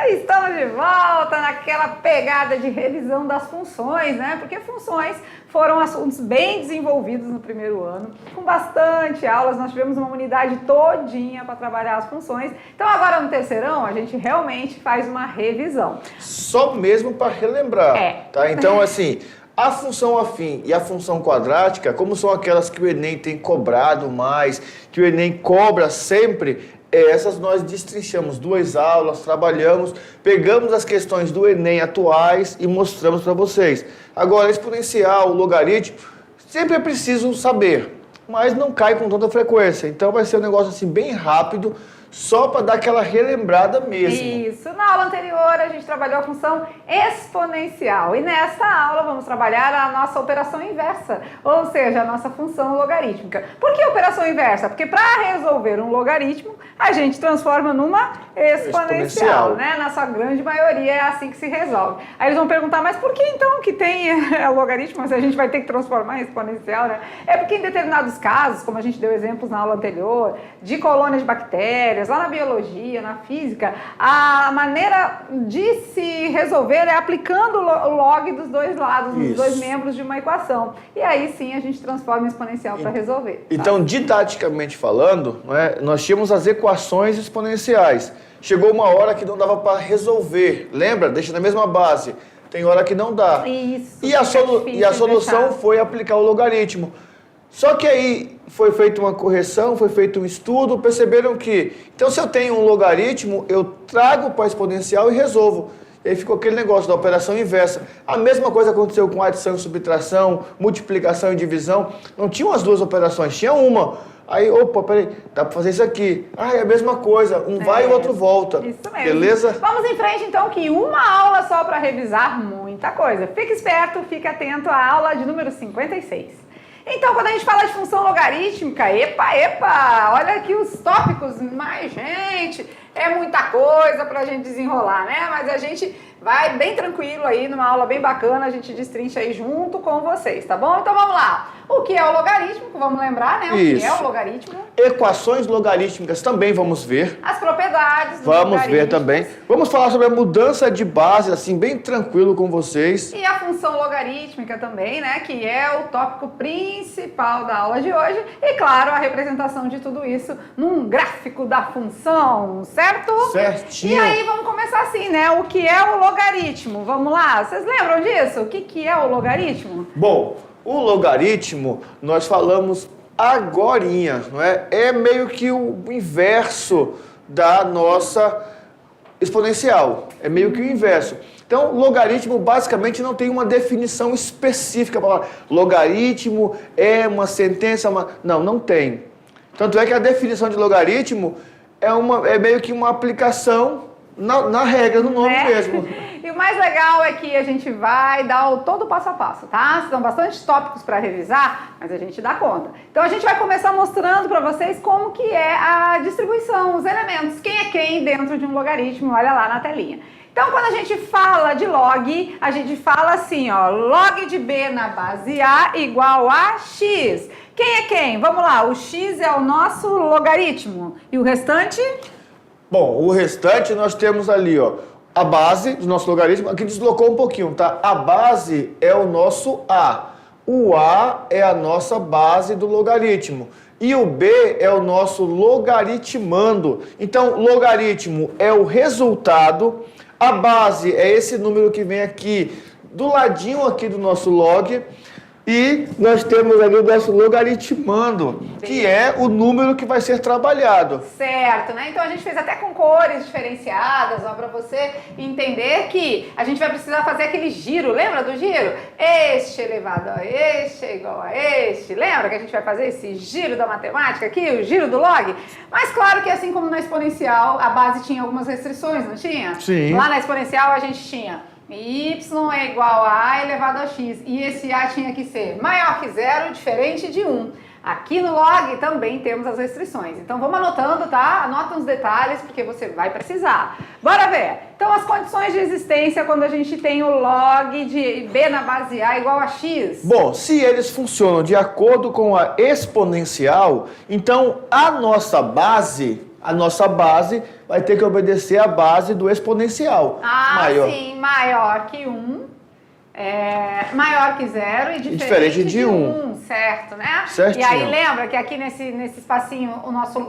Estamos de volta naquela pegada de revisão das funções, né? Porque funções foram assuntos bem desenvolvidos no primeiro ano, com bastante aulas, nós tivemos uma unidade todinha para trabalhar as funções. Então agora no terceirão a gente realmente faz uma revisão. Só mesmo para relembrar, tá? Então assim, a função afim e a função quadrática, como são aquelas que o Enem tem cobrado mais, que o Enem cobra sempre, essas nós destrinchamos 2 aulas, trabalhamos, pegamos as questões do Enem atuais e mostramos para vocês. Agora, exponencial, logaritmo, sempre é preciso saber, mas não cai com tanta frequência. Então vai ser um negócio assim bem rápido, só para dar aquela relembrada mesmo. Isso. Na aula anterior a gente trabalhou a função exponencial e nessa aula vamos trabalhar a nossa operação inversa, ou seja, a nossa função logarítmica. Por que operação inversa? Porque para resolver um logaritmo a gente transforma numa exponencial, né? Na sua grande maioria é assim que se resolve. Aí eles vão perguntar, mas por que então que tem logaritmo, se a gente vai ter que transformar em exponencial, né? É porque em determinados casos, como a gente deu exemplos na aula anterior, de colônias de bactérias, lá na biologia, na física, a maneira de se resolver é aplicando o log dos dois lados, dos dois membros de uma equação. E aí sim a gente transforma em exponencial para resolver. Então, didaticamente falando, né, nós tínhamos as equações exponenciais. Chegou uma hora que não dava para resolver. Lembra? Deixa na mesma base. Tem hora que não dá. Isso. E a solução foi aplicar o logaritmo. Só que aí foi feita uma correção, foi feito um estudo, perceberam que, então se eu tenho um logaritmo, eu trago para a exponencial e resolvo. E aí ficou aquele negócio da operação inversa. A mesma coisa aconteceu com adição e subtração, multiplicação e divisão. Não tinham as duas operações, tinha uma. Aí, opa, peraí, dá para fazer isso aqui. Ah, é a mesma coisa, um vai e o outro volta. Isso mesmo. Beleza? Vamos em frente então, que uma aula só para revisar muita coisa. Fique esperto, fique atento à aula de número 56. Então, quando a gente fala de função logarítmica, olha aqui os tópicos, mas, gente, é muita coisa pra gente desenrolar, né? Mas a gente vai bem tranquilo aí, numa aula bem bacana, a gente destrincha aí junto com vocês, tá bom? Então, vamos lá. O que é o logarítmico? Vamos lembrar, né? O que é o logaritmo? Equações logarítmicas também vamos ver. As propriedades do Vamos ver também. Vamos falar sobre a mudança de base, assim, bem tranquilo com vocês. E a função logarítmica também, né? Que é o tópico principal da aula de hoje. E, claro, a representação de tudo isso num gráfico da função, certo? Certinho. E aí, vamos começar assim, né? O que é o logaritmo? Vamos lá? Vocês lembram disso? O que é o logaritmo? Bom, o logaritmo, nós falamos agorinha, não é? É meio que o inverso da nossa exponencial. É meio que o inverso. Então, logaritmo basicamente não tem uma definição específica para falar. Logaritmo é uma sentença, não tem. Tanto é que a definição de logaritmo é meio que uma aplicação na regra, no nome mesmo. E o mais legal é que a gente vai dar todo o passo a passo, tá? São bastante tópicos para revisar, mas a gente dá conta. Então a gente vai começar mostrando para vocês como que é a distribuição, os elementos, quem é quem dentro de um logaritmo, olha lá na telinha. Então, quando a gente fala de log, a gente fala assim, ó, log de b na base A igual a x. Quem é quem? Vamos lá, o x é o nosso logaritmo. E o restante? Bom, o restante nós temos ali, ó, a base do nosso logaritmo. Aqui deslocou um pouquinho, tá? A base é o nosso A. O A é a nossa base do logaritmo. E o B é o nosso logaritmando. Então, logaritmo é o resultado. A base é esse número que vem aqui, do ladinho aqui do nosso log. E nós temos ali o nosso logaritmando, que é o número que vai ser trabalhado. Certo, né? Então a gente fez até com cores diferenciadas, ó, para você entender que a gente vai precisar fazer aquele giro, lembra do giro? Este elevado a este é igual a este. Lembra que a gente vai fazer esse giro da matemática aqui, o giro do log? Mas claro que assim como na exponencial, a base tinha algumas restrições, não tinha? Sim. Lá na exponencial a gente tinha y é igual a a elevado a x, e esse a tinha que ser maior que zero, diferente de 1. Aqui no log também temos as restrições, então vamos anotando, tá? Anota os detalhes, porque você vai precisar. Bora ver! Então, as condições de existência quando a gente tem o log de b na base a igual a x. Bom, se eles funcionam de acordo com a exponencial, então a nossa base a nossa base vai ter que obedecer à base do exponencial. Sim, maior que 1, maior que 0 e diferente de 1, certo, né? Certinho. E aí lembra que aqui nesse espacinho o nosso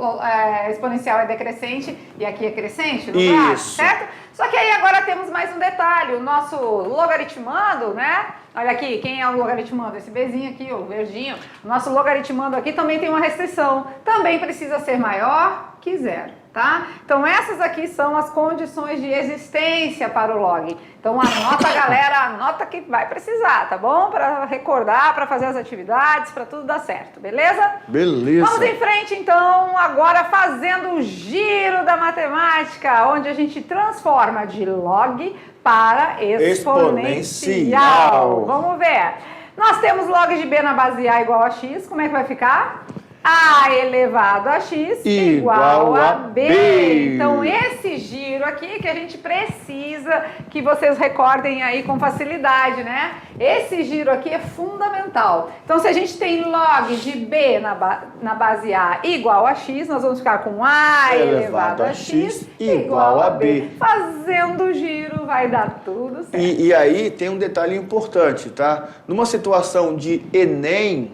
exponencial é decrescente e aqui é crescente no gráfico, certo? Só que aí agora temos mais um detalhe, o nosso logaritmando, né? Olha aqui, quem é o logaritmando? Esse Bzinho aqui, o verdinho. O nosso logaritmando aqui também tem uma restrição. Também precisa ser maior que 0, tá? Então essas aqui são as condições de existência para o log. Então anota, galera, anota que vai precisar, tá bom? Para recordar, para fazer as atividades, para tudo dar certo, beleza? Beleza. Vamos em frente então, agora fazendo o giro da matemática, onde a gente transforma de log para exponencial. Vamos ver. Nós temos log de b na base a igual a x, como é que vai ficar? A elevado a x igual a b. Então, esse giro aqui que a gente precisa que vocês recordem aí com facilidade, né? Esse giro aqui é fundamental. Então, se a gente tem log de b na base a igual a x, nós vamos ficar com a elevado a x igual a b. Fazendo o giro vai dar tudo certo. E aí tem um detalhe importante, tá? Numa situação de Enem,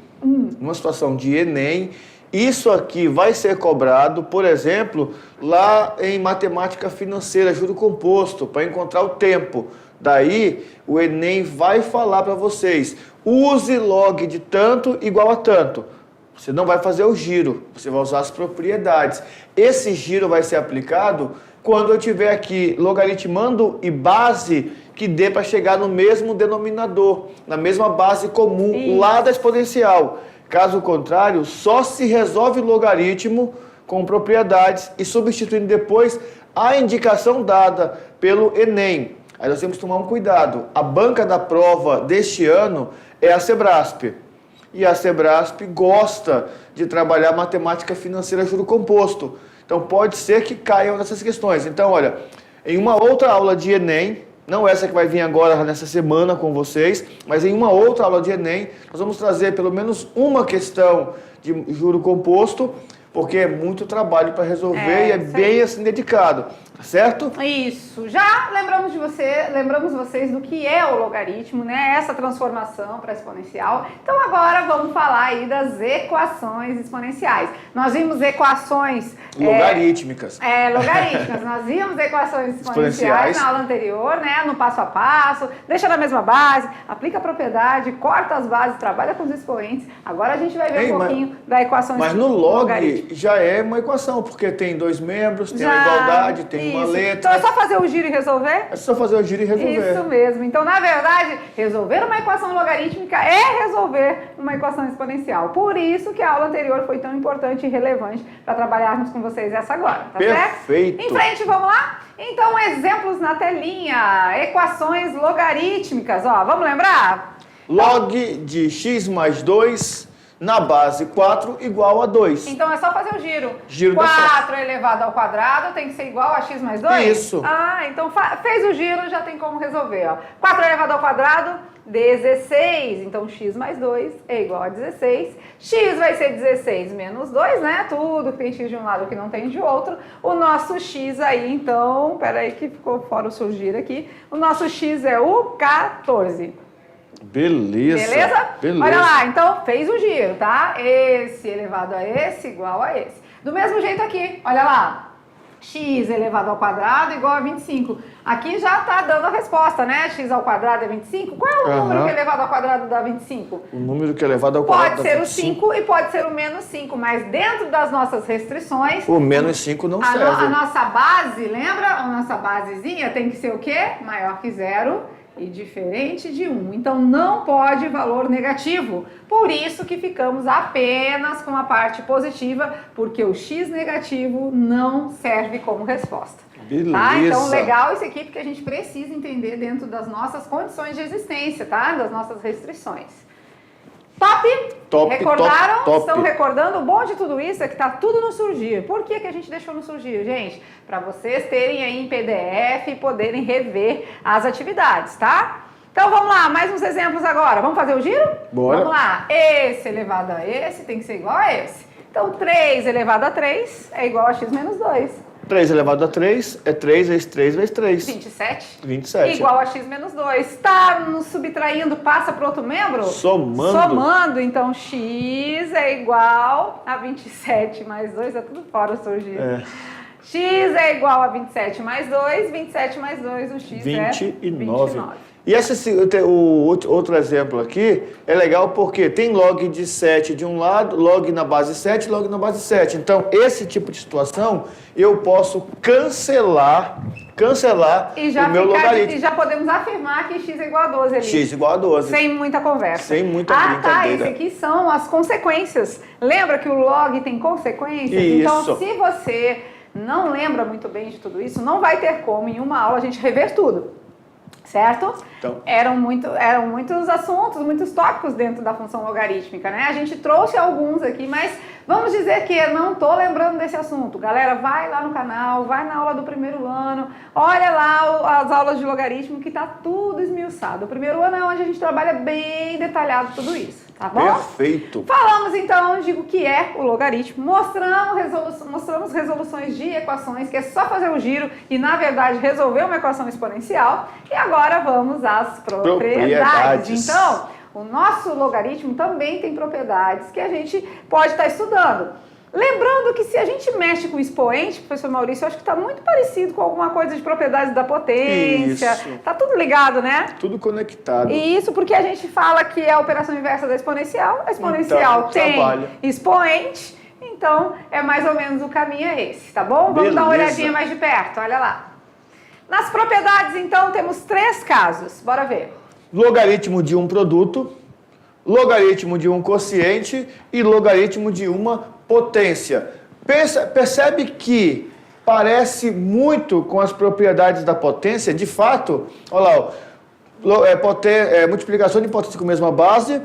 isso aqui vai ser cobrado, por exemplo, lá em matemática financeira, juro composto, para encontrar o tempo. Daí, o Enem vai falar para vocês, use log de tanto igual a tanto. Você não vai fazer o giro, você vai usar as propriedades. Esse giro vai ser aplicado quando eu tiver aqui logaritmando e base que dê para chegar no mesmo denominador, na mesma base comum, lá da exponencial. Caso contrário, só se resolve logaritmo com propriedades e substituindo depois a indicação dada pelo Enem. Aí nós temos que tomar um cuidado. A banca da prova deste ano é a Sebrasp. E a Sebrasp gosta de trabalhar matemática financeira juro composto. Então pode ser que caiam nessas questões. Então, olha, em uma outra aula de Enem, não essa que vai vir agora nessa semana com vocês, mas em uma outra aula de Enem, nós vamos trazer pelo menos uma questão de juro composto, porque é muito trabalho para resolver e é bem assim dedicado, tá certo? Isso. Já lembramos vocês do que é o logaritmo, né? Essa transformação para exponencial. Então agora vamos falar aí das equações exponenciais. Nós vimos equações logarítmicas. Logarítmicas. Nós vimos equações exponenciais na aula anterior, né? No passo a passo, deixa na mesma base, aplica a propriedade, corta as bases, trabalha com os expoentes. Agora a gente vai ver um pouquinho da equação logarítmica. Mas no log já é uma equação, porque tem dois membros, tem uma igualdade, tem uma letra. Então é só fazer o giro e resolver? É só fazer o giro e resolver. Isso mesmo. Então, na verdade, resolver uma equação logarítmica é resolver uma equação exponencial. Por isso que a aula anterior foi tão importante e relevante para trabalharmos com vocês essa agora, tá certo? Perfeito. Em frente, vamos lá? Então, exemplos na telinha. Equações logarítmicas, ó. Vamos lembrar? Log de x mais 2 na base 4 igual a 2. Então é só fazer o giro. Giro 4 elevado ao quadrado tem que ser igual a x mais 2? Isso. Então fez o giro, já tem como resolver. Ó. 4 elevado ao quadrado, 16. Então x mais 2 é igual a 16. X vai ser 16 menos 2, né? Tudo que tem x de um lado que não tem de outro. O nosso x aí, então, peraí que ficou fora o seu giro aqui. O nosso x é o 14. Beleza. Olha lá, então fez o giro, tá? Esse elevado a esse igual a esse. Do mesmo jeito aqui, olha lá. X elevado ao quadrado igual a 25. Aqui já tá dando a resposta, né? X ao quadrado é 25. Qual é o número que é elevado ao quadrado dá 25? O número que é elevado ao quadrado pode ser o 5 e pode ser o menos 5, mas dentro das nossas restrições... O menos 5 não serve. A nossa base, lembra? A nossa basezinha tem que ser o quê? Maior que 0 e diferente de 1. Então, não pode valor negativo. Por isso que ficamos apenas com a parte positiva, porque o x negativo não serve como resposta. Beleza. Tá? Então, legal isso aqui, porque a gente precisa entender dentro das nossas condições de existência, tá? Das nossas restrições. Top? Recordaram? Top. Estão recordando? O bom de tudo isso é que está tudo no Surgir. Por que a gente deixou no Surgir, gente? Para vocês terem aí em PDF e poderem rever as atividades, tá? Então vamos lá, mais uns exemplos agora. Vamos fazer o giro? Bora. Vamos lá. Esse elevado a esse tem que ser igual a esse. Então, 3 elevado a 3 é igual a x menos 2. 3 elevado a 3 é 3 vezes 3 vezes 3. 27. 27. Igual a x menos 2. Está nos subtraindo, passa para outro membro? Somando. Somando, então x é igual a 27 mais 2, é tudo fora surgir. X é igual a 27 mais 2, 27 mais 2, o x 29. é 29. E o outro exemplo aqui é legal porque tem log de 7 de um lado, log na base 7, log na base 7. Então, esse tipo de situação, eu posso cancelar o meu logaritmo. E já podemos afirmar que x é igual a 12 ali. X igual a 12. Sem muita conversa. Sem muita brincadeira. Tá, esse aqui são as consequências. Lembra que o log tem consequências? Isso. Então, se você não lembra muito bem de tudo isso, não vai ter como em uma aula a gente rever tudo. Certo? Então, eram muitos assuntos, muitos tópicos dentro da função logarítmica, né? A gente trouxe alguns aqui, mas vamos dizer que eu não estou lembrando desse assunto. Galera, vai lá no canal, vai na aula do primeiro ano, olha lá as aulas de logaritmo que está tudo esmiuçado. O primeiro ano é onde a gente trabalha bem detalhado tudo isso, tá bom? Perfeito. Falamos então de o que é o logaritmo, mostramos resoluções de equações, que é só fazer o giro e, na verdade, resolver uma equação exponencial. E agora vamos às propriedades. Então, o nosso logaritmo também tem propriedades que a gente pode estar estudando. Lembrando que se a gente mexe com expoente, professor Maurício, eu acho que está muito parecido com alguma coisa de propriedades da potência. Isso. Tá tudo ligado, né? Tudo conectado. E isso porque a gente fala que é a operação inversa da exponencial. A exponencial então, tem expoente, então é mais ou menos o caminho é esse, tá bom? Vamos dar uma olhadinha mais de perto, olha lá. Nas propriedades, então, temos 3 casos. Bora ver. Logaritmo de um produto, logaritmo de um quociente e logaritmo de uma potência. Percebe que parece muito com as propriedades da potência? De fato, olha lá, multiplicação de potência com a mesma base,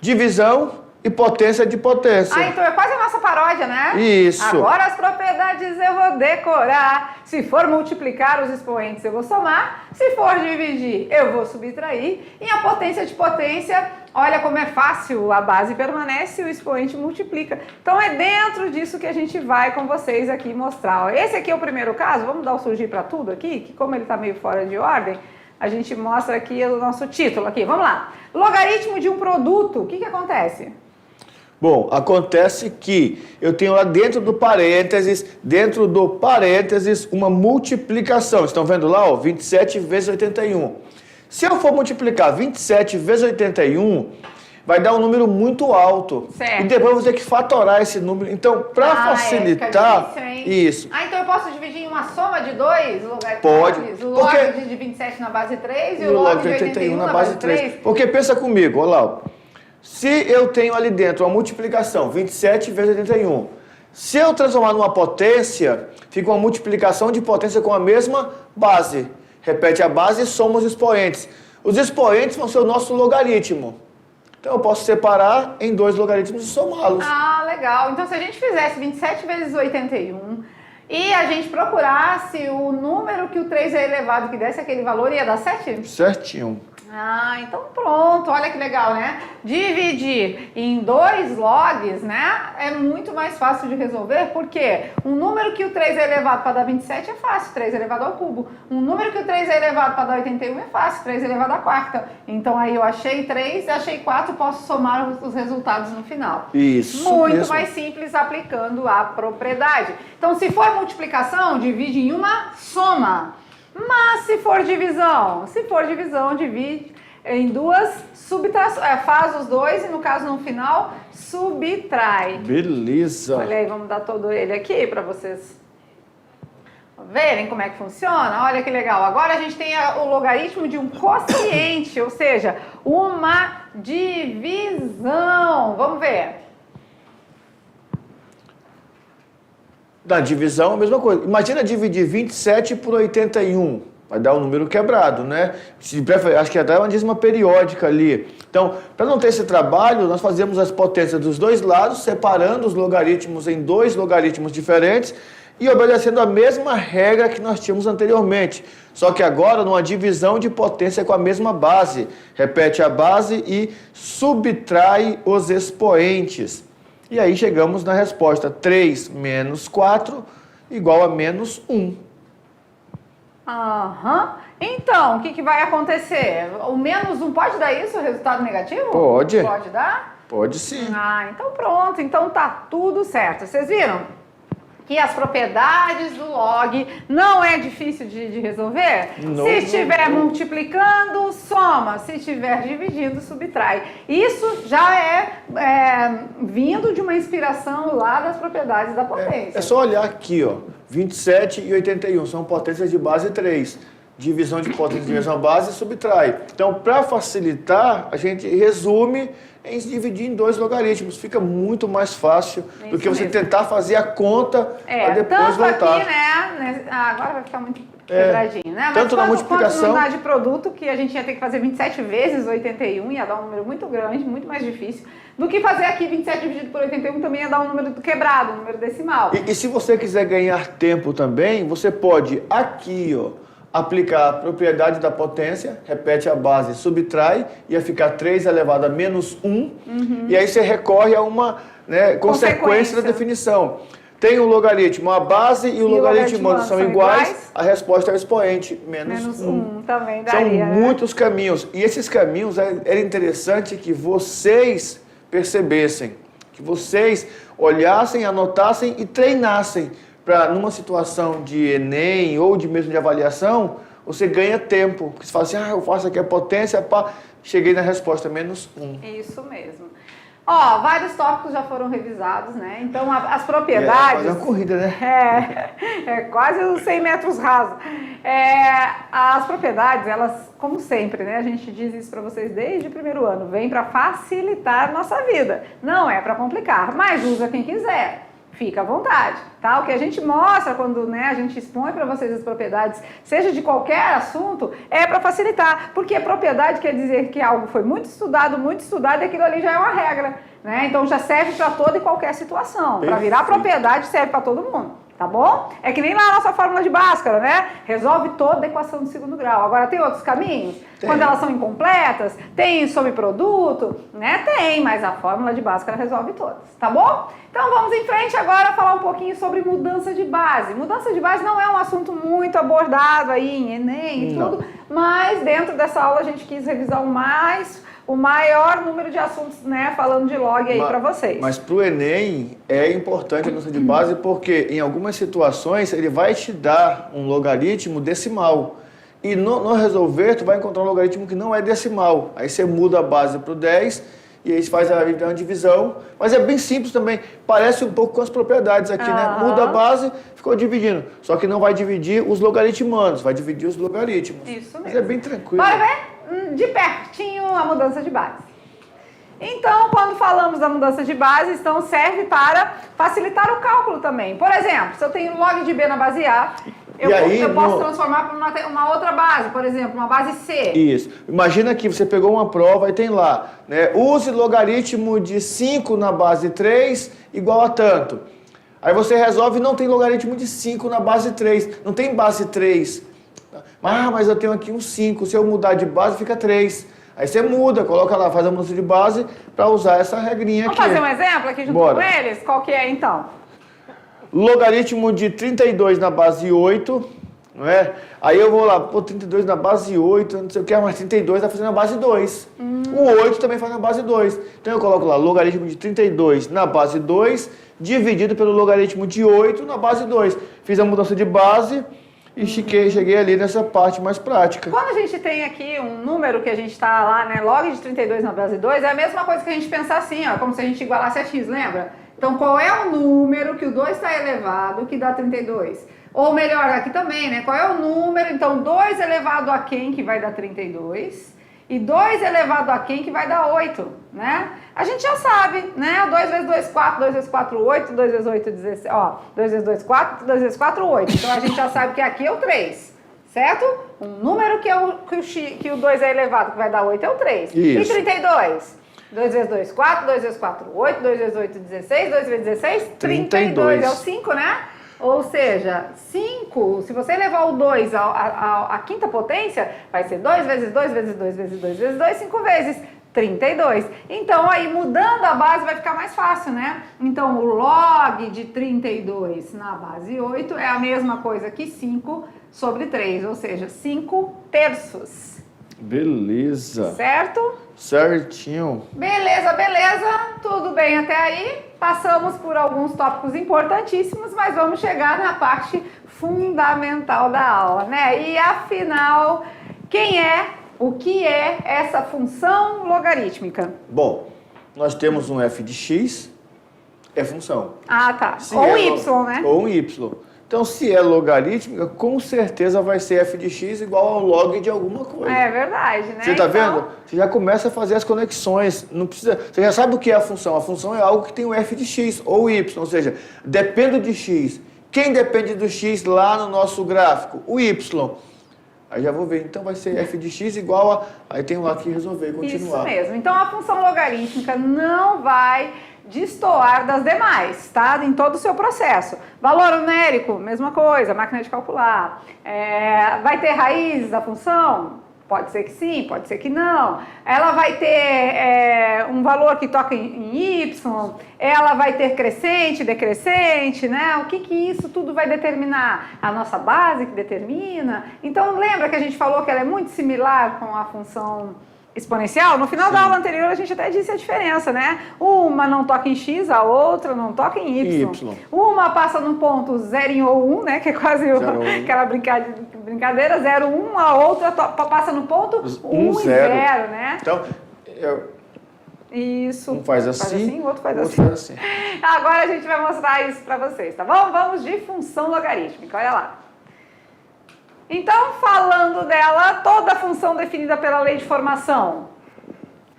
divisão e potência de potência. Ah, então é quase a nossa paródia, né? Isso. Agora as propriedades eu vou decorar. Se for multiplicar os expoentes, eu vou somar. Se for dividir, eu vou subtrair. E a potência de potência, olha como é fácil. A base permanece e o expoente multiplica. Então é dentro disso que a gente vai com vocês aqui mostrar. Esse aqui é o primeiro caso. Vamos dar o surgir para tudo aqui, que como ele está meio fora de ordem, a gente mostra aqui o nosso título aqui. Vamos lá. Logaritmo de um produto. O que acontece? Bom, acontece que eu tenho lá dentro do parênteses, uma multiplicação. Estão vendo lá, ó, 27 vezes 81. Se eu for multiplicar 27 vezes 81, vai dar um número muito alto. Certo. E depois eu vou ter que fatorar esse número. Então, para facilitar... Fica difícil, hein? Isso. Então eu posso dividir em uma soma de 2 lugares? Pode. O log de 27 na base 3 e o log de 81 na base 3. Porque pensa comigo, olha lá, ó. Se eu tenho ali dentro uma multiplicação, 27 vezes 81, se eu transformar numa potência, fica uma multiplicação de potência com a mesma base. Repete a base e soma os expoentes. Os expoentes vão ser o nosso logaritmo. Então eu posso separar em 2 logaritmos e somá-los. Ah, legal. Então se a gente fizesse 27 vezes 81 e a gente procurasse o número que o 3 é elevado, que desse aquele valor, ia dar 7? Certinho. Ah, então pronto, olha que legal, né? Dividir em 2 logs, né? É muito mais fácil de resolver, porque um número que o 3 é elevado para dar 27 é fácil, 3 elevado ao cubo. Um número que o 3 é elevado para dar 81 é fácil, 3 elevado à quarta. Então aí eu achei 3, achei 4, posso somar os resultados no final. Isso muito mesmo. mais simples aplicando a propriedade. Então se for multiplicação, divide em uma soma. Mas se for divisão, divide em 2, faz os 2 e no caso no final subtrai. Beleza. Olha aí, vamos dar todo ele aqui para vocês verem como é que funciona. Olha que legal. Agora a gente tem o logaritmo de um quociente, ou seja, uma divisão. Vamos ver. Da divisão, a mesma coisa. Imagina dividir 27 por 81. Vai dar um número quebrado, né? Acho que até uma dízima periódica ali. Então, para não ter esse trabalho, nós fazemos as potências dos 2 lados, separando os logaritmos em 2 logaritmos diferentes e obedecendo a mesma regra que nós tínhamos anteriormente. Só que agora numa divisão de potência com a mesma base. Repete a base e subtrai os expoentes. E aí chegamos na resposta 3 menos 4 igual a menos 1. Aham. Então, o que vai acontecer? O menos 1 pode dar isso, o resultado negativo? Pode. Pode dar? Pode sim. Ah, então pronto. Então tá tudo certo. Vocês viram que as propriedades do log não é difícil de resolver? Não, se estiver multiplicando, soma. Se estiver dividindo, subtrai. Isso já é vindo de uma inspiração lá das propriedades da potência. É só olhar aqui, ó. 27 e 81 são potências de base 3. Divisão de potência de mesma base subtrai. Então, para facilitar, a gente resume em dividir em 2 logaritmos. Fica muito mais fácil do que você tentar fazer a conta para depois tanto voltar. Aqui, né? Agora vai ficar muito quebradinho, né? Tanto na multiplicação... Quanto na unidade de produto, que a gente ia ter que fazer 27 vezes 81, ia dar um número muito grande, muito mais difícil, do que fazer aqui 27 dividido por 81 também ia dar um número quebrado, um número decimal. E se você quiser ganhar tempo também, você pode aqui, ó, aplicar a propriedade da potência, repete a base, subtrai, ia ficar 3 elevado a menos 1, e aí você recorre a uma consequência da definição. Tem o logaritmo, a base e o logaritmo são iguais, a resposta é o expoente, menos 1. Também daria. São muitos caminhos, e esses caminhos era interessante que vocês percebessem, que vocês olhassem, anotassem e treinassem, para numa situação de Enem ou de mesmo de avaliação, você ganha tempo. Porque você fala assim, eu faço aqui a potência, pá, cheguei na resposta, menos 1. Isso mesmo. Ó, vários tópicos já foram revisados, né? Então, as propriedades... É quase uma corrida, né? É quase uns 100 metros rasos. As propriedades, elas, como sempre, né? A gente diz isso para vocês desde o primeiro ano, vem para facilitar a nossa vida. Não é para complicar, mas usa quem quiser. Fica à vontade, tá? O que a gente mostra quando a gente expõe para vocês as propriedades, seja de qualquer assunto, é para facilitar, porque propriedade quer dizer que algo foi muito estudado e aquilo ali já é uma regra, né? Então já serve para toda e qualquer situação. Para virar propriedade serve para todo mundo. Tá bom? É que nem lá a nossa fórmula de Bhaskara, né? Resolve toda a equação de segundo grau. Agora, tem outros caminhos? Tem. Quando elas são incompletas, tem subproduto, né? Tem, mas a fórmula de Bhaskara resolve todas, tá bom? Então, vamos em frente agora falar um pouquinho sobre mudança de base. Mudança de base não é um assunto muito abordado aí em Enem e tudo, mas dentro dessa aula a gente quis revisar o maior número de assuntos, né, falando de log aí para vocês. Mas para o Enem é importante a mudança de base porque em algumas situações ele vai te dar um logaritmo decimal. E no resolver tu vai encontrar um logaritmo que não é decimal. Aí você muda a base para o 10 e aí você faz a divisão. Mas é bem simples também. Parece um pouco com as propriedades aqui, né? Muda a base, ficou dividindo. Só que não vai dividir os logaritmandos, vai dividir os logaritmos. Isso mesmo. Mas é bem tranquilo. Bora ver de pertinho a mudança de base. Então, quando falamos da mudança de base, então serve para facilitar o cálculo também. Por exemplo, se eu tenho log de B na base A, eu posso transformar para uma outra base, por exemplo, uma base C. Isso. Imagina que você pegou uma prova e tem lá, né? Use logaritmo de 5 na base 3 igual a tanto. Aí você resolve e não tem logaritmo de 5 na base 3. Não tem base 3. Mas eu tenho aqui um 5. Se eu mudar de base, fica 3. Aí você muda, coloca lá, faz a mudança de base para usar essa regrinha aqui. Vamos fazer um exemplo aqui junto com eles? Qual que é, então? Logaritmo de 32 na base 8, não é? Aí eu vou lá, 32 na base 8, não sei o que, mas 32 vai fazer na base 2. O 8 também faz na base 2. Então eu coloco lá, logaritmo de 32 na base 2, dividido pelo logaritmo de 8 na base 2. Fiz a mudança de base e cheguei ali nessa parte mais prática. Quando a gente tem aqui um número que a gente está lá, né, log de 32 na base 2, é a mesma coisa que a gente pensar assim, ó, como se a gente igualasse a x, lembra? Então, qual é o número que o 2 está elevado que dá 32? Ou melhor, aqui também, né? Qual é o número? Então, 2 elevado a quem que vai dar 32? E 2 elevado a quem que vai dar 8, né? A gente já sabe, né? 2 vezes 2, 4, 2 vezes 4, 8, 2 vezes 8, 16, ó. 2 vezes 2, 4, 2 vezes 4, 8. Então, a gente já sabe que aqui é o 3, certo? Um número que o 2 é elevado, que vai dar 8, é o 3. Isso. E 32? 2 vezes 2, 4, 2 vezes 4, 8, 2 vezes 8, 16, 2 vezes 16, 32. É o 5, né? Ou seja, 5, se você levar o 2 à quinta potência, vai ser 2 vezes 2 vezes 2 vezes 2 vezes 2, 5 vezes 32. Então, aí, mudando a base vai ficar mais fácil, né? Então, o log de 32 na base 8 é a mesma coisa que 5 sobre 3, ou seja, 5 terços. Beleza. Certo? Certinho. Beleza, beleza. Tudo bem até aí? Passamos por alguns tópicos importantíssimos, mas vamos chegar na parte fundamental da aula, né? E afinal, o que é essa função logarítmica? Bom, nós temos um f de x, é função. Ah, tá. Se Ou é y, né? Ou um y. Então, se é logarítmica, com certeza vai ser f de x igual ao log de alguma coisa. É verdade, né? Você tá Então, vendo? Você já começa a fazer as conexões. Não precisa. Você já sabe o que é a função. A função é algo que tem um f de x ou y, ou seja, depende de x. Quem depende do x lá no nosso gráfico? O y. Aí já vou ver. Então vai ser f de x igual a... Aí tem lá que resolver e continuar. isso mesmo. Então, a função logarítmica não vai destoar das demais, tá? Em todo o seu processo. Valor numérico, mesma coisa, máquina de calcular. Vai ter raiz da função? Pode ser que sim, pode ser que não. Ela vai ter um valor que toca em y, ela vai ter crescente, decrescente, né? O que isso tudo vai determinar? A nossa base que determina. Então, lembra que a gente falou que ela é muito similar com a função exponencial? No final da aula anterior a gente até disse a diferença, né? Uma não toca em x, a outra não toca em y. Uma passa no ponto 0 ou 1, né? Que é quase aquela brincadeira, 0, 1, a outra passa no ponto 1 e 0, né? Então, isso. Um faz assim, o outro faz assim. Agora a gente vai mostrar isso para vocês, tá bom? Vamos de função logarítmica, olha lá. Então, falando dela, toda função definida pela lei de formação,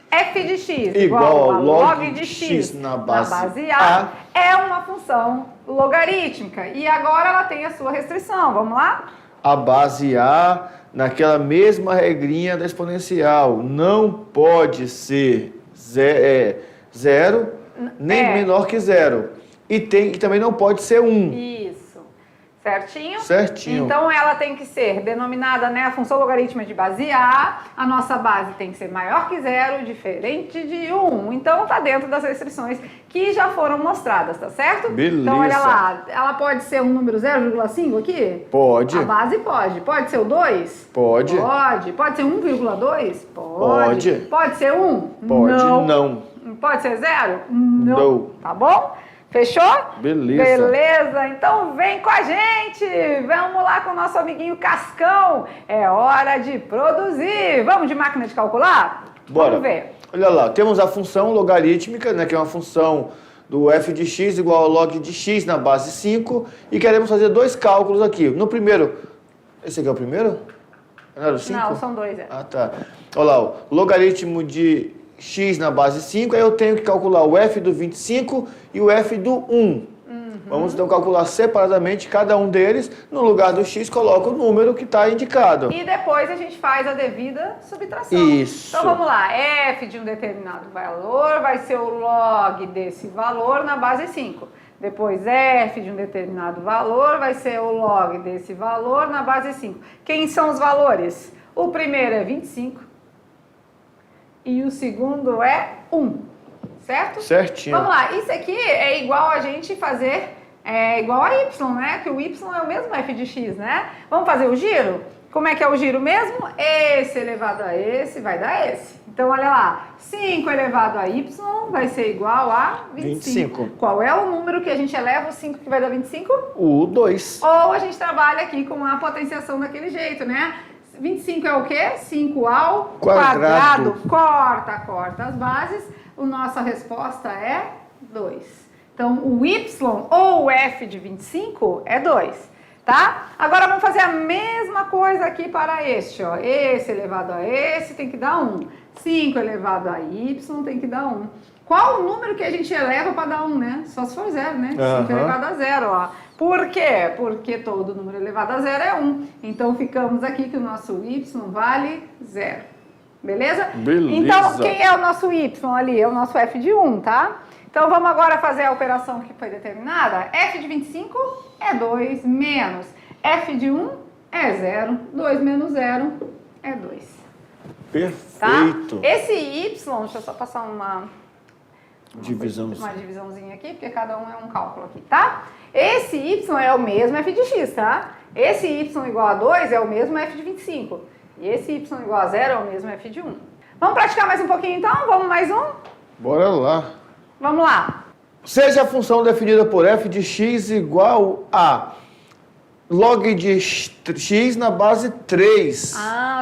f de x igual a log de x na base A é uma função logarítmica. E agora ela tem a sua restrição, vamos lá? A base A, naquela mesma regrinha da exponencial, não pode ser zero, nem menor que zero. E também não pode ser 1. Isso. Certinho? Certinho. Então, ela tem que ser denominada, né, a função logarítmica de base A, a nossa base tem que ser maior que zero, diferente de 1. Então, tá dentro das restrições que já foram mostradas, tá certo? Beleza. Então, olha lá, ela pode ser um número 0,5 aqui? Pode. A base pode. Pode ser o 2? Pode. Pode. Pode ser 1,2? Pode. Pode ser 1? Pode. Não. Pode ser 0? Não. Tá bom? Fechou? Beleza. Beleza, então vem com a gente, vamos lá com o nosso amiguinho Cascão, é hora de produzir. Vamos de máquina de calcular? Bora. Vamos ver. Olha lá, temos a função logarítmica, né, que é uma função do f de x igual ao log de x na base 5, e queremos fazer dois cálculos aqui. No primeiro, esse aqui é o primeiro? Não era o 5? Não, são dois. Ah, tá. Olha lá, o logaritmo de x na base 5, aí eu tenho que calcular o f do 25 e o f do 1. Vamos então calcular separadamente cada um deles. No lugar do x, coloca o número que está indicado. E depois a gente faz a devida subtração. Isso. Então vamos lá, f de um determinado valor vai ser o log desse valor na base 5. Depois f de um determinado valor vai ser o log desse valor na base 5. Quem são os valores? O primeiro é 25. E o segundo é 1, certo? Certinho. Vamos lá, isso aqui é igual a gente fazer, igual a y, né? Que o y é o mesmo f de x, né? Vamos fazer o giro? Como é que é o giro mesmo? Esse elevado a esse vai dar esse. Então, olha lá, 5 elevado a y vai ser igual a 25. Qual é o número que a gente eleva o 5 que vai dar 25? O 2. Ou a gente trabalha aqui com a potenciação daquele jeito, né? 25 é o quê? 5 ao quadrado. Corta as bases. A nossa resposta é 2. Então, o y ou o f de 25 é 2, tá? Agora, vamos fazer a mesma coisa aqui para este, ó. Esse elevado a esse tem que dar 1. 5 elevado a y tem que dar 1. Qual o número que a gente eleva para dar 1, né? Só se for 0, né? 5 elevado a 0, ó. Por quê? Porque todo número elevado a 0 é 1. Então, ficamos aqui que o nosso y vale 0. Beleza? Beleza. Então, quem é o nosso y ali? É o nosso f de 1, tá? Então, vamos agora fazer a operação que foi determinada. F de 25 é 2 menos f de 1 é 0. 2 menos 0 é 2. Perfeito. Perfeito. Esse y, deixa eu só passar uma divisãozinha aqui, porque cada um é um cálculo aqui, tá? Esse y é o mesmo f de x, tá? Esse y igual a 2 é o mesmo f de 25. E esse y igual a 0 é o mesmo f de 1. Vamos praticar mais um pouquinho então? Vamos mais um? Bora lá. Vamos lá. Seja a função definida por f de x igual a log de x na base 3.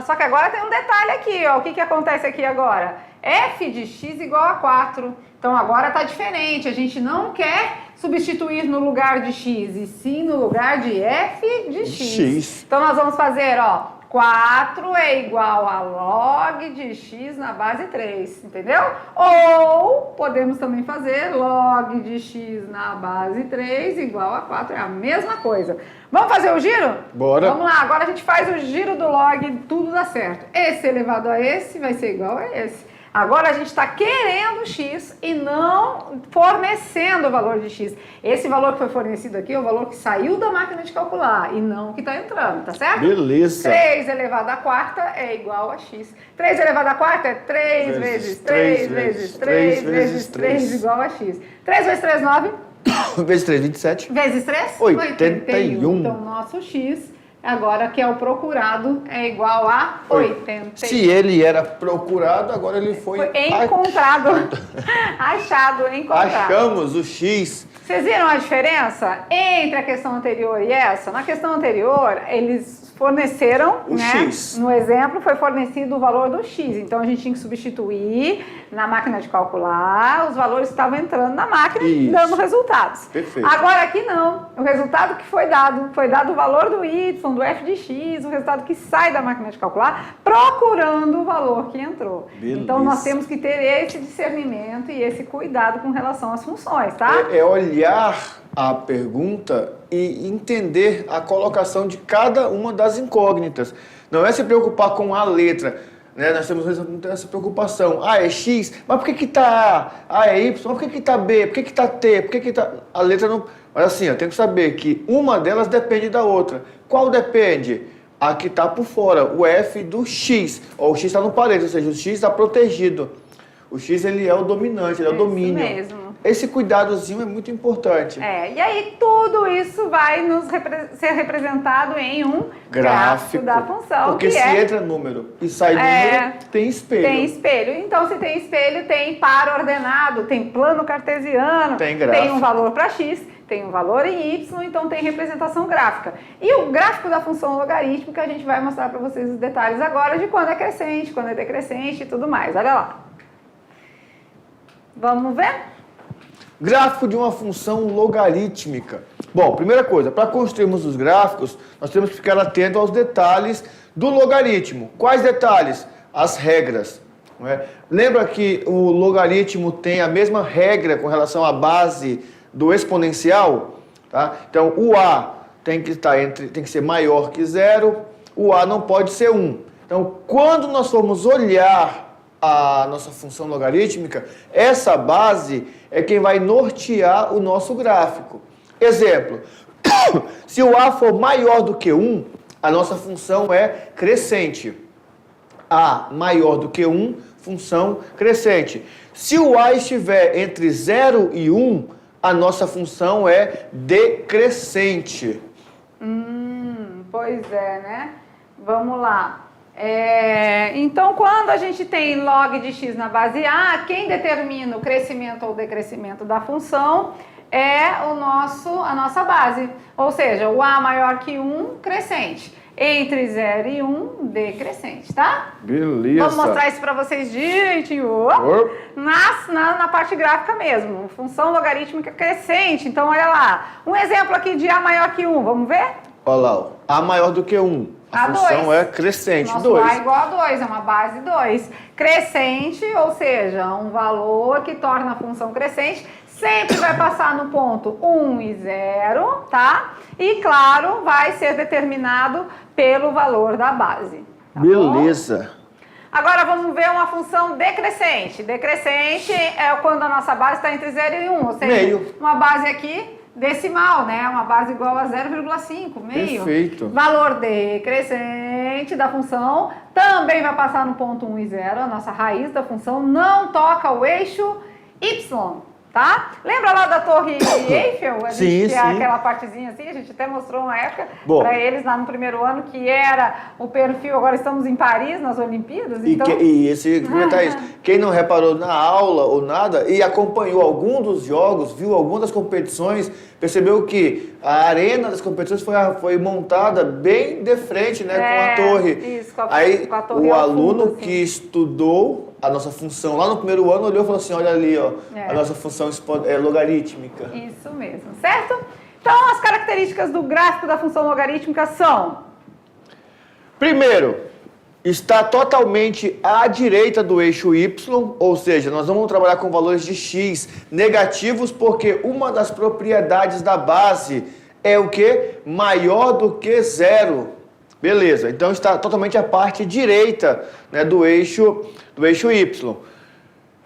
Só que agora tem um detalhe aqui, ó. O que acontece aqui agora? F de x igual a 4. Então agora está diferente. A gente não quer substituir no lugar de x, e sim no lugar de f de x. Então nós vamos fazer, ó, 4 é igual a log de x na base 3, entendeu? Ou podemos também fazer log de x na base 3 igual a 4, é a mesma coisa. Vamos fazer o giro? Bora. Vamos lá, agora a gente faz o giro do log, tudo dá certo. Esse elevado a esse vai ser igual a esse. Agora a gente está querendo x e não fornecendo o valor de x. Esse valor que foi fornecido aqui é o valor que saiu da máquina de calcular e não o que está entrando, tá certo? Beleza. 3 elevado a quarta é igual a x. 3 elevado a quarta é 3 vezes 3 vezes 3 vezes 3 igual a x. 3 vezes 3, 9. Vezes 3, 27. Vezes 3, 81. Então, nosso x, agora que é o procurado, é igual a 81. Se ele era procurado, agora ele foi encontrado. Achado, encontrado. Achamos o x. Vocês viram a diferença entre a questão anterior e essa? Na questão anterior, eles forneceram, o x. No exemplo, foi fornecido o valor do x. Então, a gente tinha que substituir na máquina de calcular os valores que estavam entrando na máquina e dando resultados. Perfeito. Agora, aqui não. O resultado que foi dado o valor do y, do f de x, o resultado que sai da máquina de calcular, procurando o valor que entrou. Beleza. Então, nós temos que ter esse discernimento e esse cuidado com relação às funções, tá? É olhar a pergunta e entender a colocação de cada uma das incógnitas. Não é se preocupar com a letra, né? Nós temos essa preocupação. É X, mas por que está A? É Y, mas por que está B? Por que está T? Por que está... A letra não... Mas assim, eu tenho que saber que uma delas depende da outra. Qual depende? A que está por fora, o F do X. Ou o X está no parênteses, ou seja, o X está protegido. O X ele é o dominante, ele é o domínio. Isso mesmo. Esse cuidadozinho é muito importante. E aí tudo isso vai ser representado em um gráfico da função. Porque se entra número e sai número, tem espelho. Tem espelho. Então, se tem espelho, tem par ordenado, tem plano cartesiano, tem gráfico. Tem um valor para x, tem um valor em y, então tem representação gráfica. E o gráfico da função logarítmica, a gente vai mostrar para vocês os detalhes agora de quando é crescente, quando é decrescente e tudo mais. Olha lá. Vamos ver? Gráfico de uma função logarítmica. Bom, primeira coisa, para construirmos os gráficos, nós temos que ficar atento aos detalhes do logaritmo. Quais detalhes? As regras. Não é? Lembra que o logaritmo tem a mesma regra com relação à base do exponencial? Tá? Então, o a tem que ser maior que 0, o a não pode ser 1. Então, quando nós formos olhar a nossa função logarítmica, essa base é quem vai nortear o nosso gráfico. Exemplo, se o a for maior do que 1, a nossa função é crescente. A maior do que 1, função crescente. Se o a estiver entre 0 e 1, a nossa função é decrescente. Pois é, né? Vamos lá. Então, quando a gente tem log de x na base A, quem determina o crescimento ou decrescimento da função é a nossa base. Ou seja, o A maior que 1, crescente. Entre 0 e 1, decrescente, tá? Beleza. Vamos mostrar isso para vocês direitinho. Na parte gráfica mesmo. Função logarítmica crescente. Então, olha lá. Um exemplo aqui de A maior que 1. Vamos ver? Olha lá. Ó. A maior do que 1. A função 2. É crescente, Nosso 2. A igual a 2, é uma base 2. Crescente, ou seja, um valor que torna a função crescente, sempre vai passar no ponto 1 e 0, tá? E, claro, vai ser determinado pelo valor da base. Tá Beleza. Bom? Agora vamos ver uma função decrescente. Decrescente é quando a nossa base está entre 0 e 1, ou seja, meio. Uma base aqui decimal, né? Uma base igual a 0,5, meio. Perfeito. Valor decrescente expoente da função também vai passar no ponto 1 e 0, a nossa raiz da função não toca o eixo y, tá? Lembra lá da Torre Eiffel? A gente Sim, tinha sim. aquela partezinha assim, a gente até mostrou uma época Bom. para eles lá no primeiro ano, que era o perfil, agora estamos em Paris, nas Olimpíadas, então... E esse comentar isso. Quem não reparou na aula ou nada e acompanhou algum dos jogos, viu alguma das competições, percebeu que a arena das competições foi montada bem de frente, né, com a torre. Isso, com Aí a torre o ao aluno fundo, assim. que estudou a nossa função lá no primeiro ano olhou e falou assim, olha ali, ó, a nossa função logarítmica. Isso mesmo, certo? Então, as características do gráfico da função logarítmica são... Primeiro, está totalmente à direita do eixo y, ou seja, nós vamos trabalhar com valores de x negativos, porque uma das propriedades da base é o que? Maior do que zero. Beleza, então está totalmente à parte direita, né, do eixo y.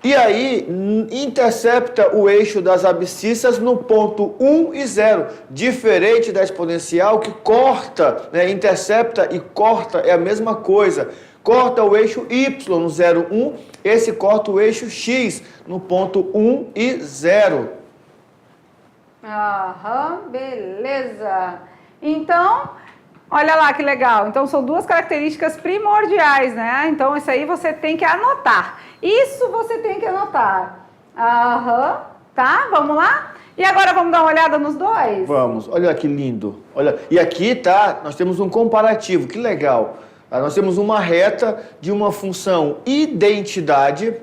E aí, intercepta o eixo das abscissas no ponto 1 e 0, diferente da exponencial que corta, né, intercepta e corta, é a mesma coisa. Corta o eixo y no 0, 1, esse corta o eixo x no ponto 1 e 0. Aham, beleza. Então, olha lá que legal. Então, são duas características primordiais, né? Então, isso aí você tem que anotar. Isso você tem que anotar. Aham, tá? Vamos lá? E agora vamos dar uma olhada nos dois? Vamos, olha que lindo. Olha, e aqui tá, nós temos um comparativo, que legal. Nós temos uma reta de uma função identidade.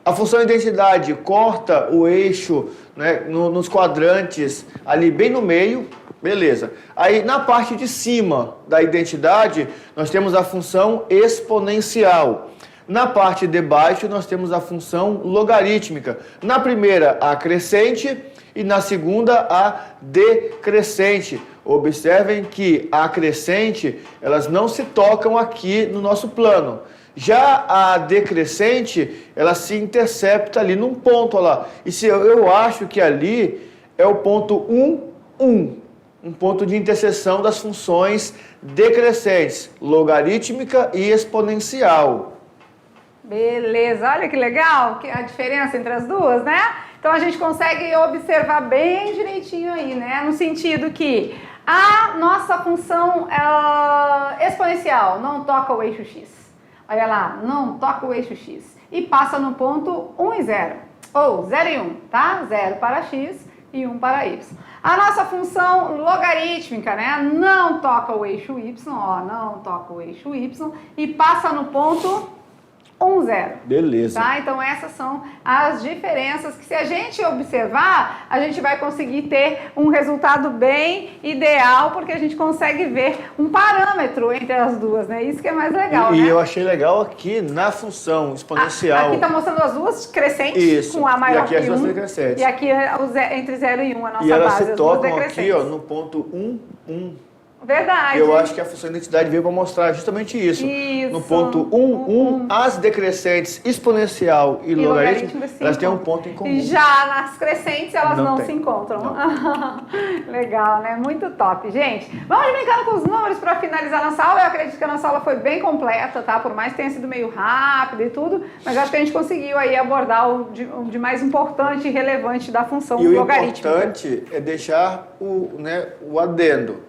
A função identidade corta o eixo, né, nos quadrantes ali bem no meio, beleza. Aí na parte de cima da identidade nós temos a função exponencial. Na parte de baixo nós temos a função logarítmica. Na primeira a crescente e na segunda a decrescente. Observem que a crescente, elas não se tocam aqui no nosso plano. Já a decrescente, ela se intercepta ali num ponto, olha lá. E se eu acho que ali é o ponto 1, 1. Um ponto de interseção das funções decrescentes, logarítmica e exponencial. Beleza, olha que legal a diferença entre as duas, né? Então a gente consegue observar bem direitinho aí, né? No sentido que a nossa função exponencial não toca o eixo x. Olha lá, não toca o eixo x. E passa no ponto 1 e 0. Ou 0 e 1, tá? 0 para x e 1 para y. A nossa função logarítmica, né? Não toca o eixo y, ó, não toca o eixo y e passa no ponto 1, 0. Beleza. Tá? Então essas são as diferenças que, se a gente observar, a gente vai conseguir ter um resultado bem ideal, porque a gente consegue ver um parâmetro entre as duas, né? Isso que é mais legal, E né? eu achei legal aqui na função exponencial. Aqui está mostrando as duas crescentes, Isso. com a maior E aqui as que duas 1. decrescentes. E aqui entre 0 e 1, a nossa E elas base, se as duas tocam aqui, decrescentes. ó, no ponto 1, 1. Verdade. Eu acho que a função identidade veio para mostrar justamente isso. Isso. No ponto 1, 1, as decrescentes exponencial e logarítmica, se elas têm um encontram. ponto em comum. E já nas crescentes elas não tem. se encontram. Legal, né? Muito top, gente. Vamos brincando com os números para finalizar nossa aula. Eu acredito que a nossa aula foi bem completa, tá? Por mais que tenha sido meio rápido e tudo, mas eu acho que a gente conseguiu aí abordar o de mais importante e relevante da função E o logarítmica. importante é deixar o adendo.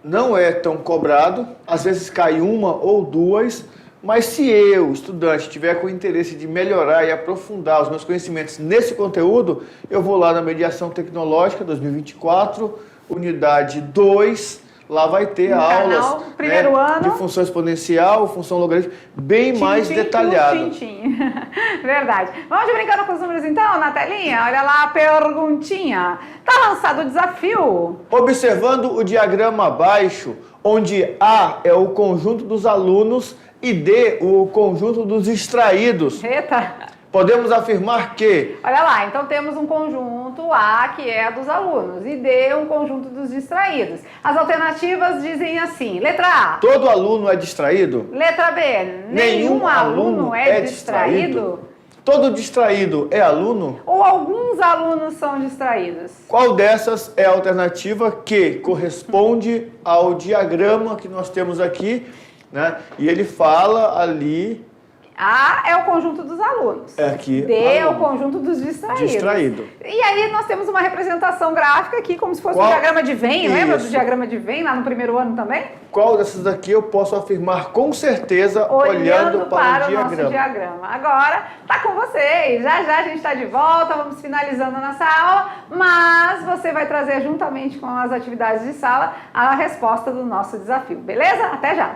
Não é tão cobrado, às vezes cai uma ou duas, mas se eu, estudante, tiver com interesse de melhorar e aprofundar os meus conhecimentos nesse conteúdo, eu vou lá na Mediação Tecnológica 2024, unidade 2, lá vai ter No aulas canal, primeiro ano. de função exponencial, função logarítmica, bem mais detalhado. Verdade. Vamos brincando com os números então, na telinha? Olha lá a perguntinha. Tá lançado o desafio? Observando o diagrama abaixo, onde A é o conjunto dos alunos e D o conjunto dos distraídos, Eita! podemos afirmar que Olha lá, então temos um conjunto A, que é dos alunos, e D, um conjunto dos distraídos. As alternativas dizem assim, letra A, todo aluno é distraído? letra B, nenhum aluno é distraído? Todo distraído é aluno? Ou alguns alunos são distraídos? Qual dessas é a alternativa que corresponde ao diagrama que nós temos aqui né? E ele fala ali... A é o conjunto dos alunos. Aqui, D é o aluno. conjunto dos distraídos. Distraído. E aí nós temos uma representação gráfica aqui, como se fosse um diagrama de Venn. Lembra do diagrama de Venn lá no primeiro ano também? Qual dessas daqui eu posso afirmar com certeza olhando para o nosso diagrama? Agora tá com vocês. Já já a gente está de volta, vamos finalizando a nossa aula, mas você vai trazer juntamente com as atividades de sala a resposta do nosso desafio, beleza? Até já!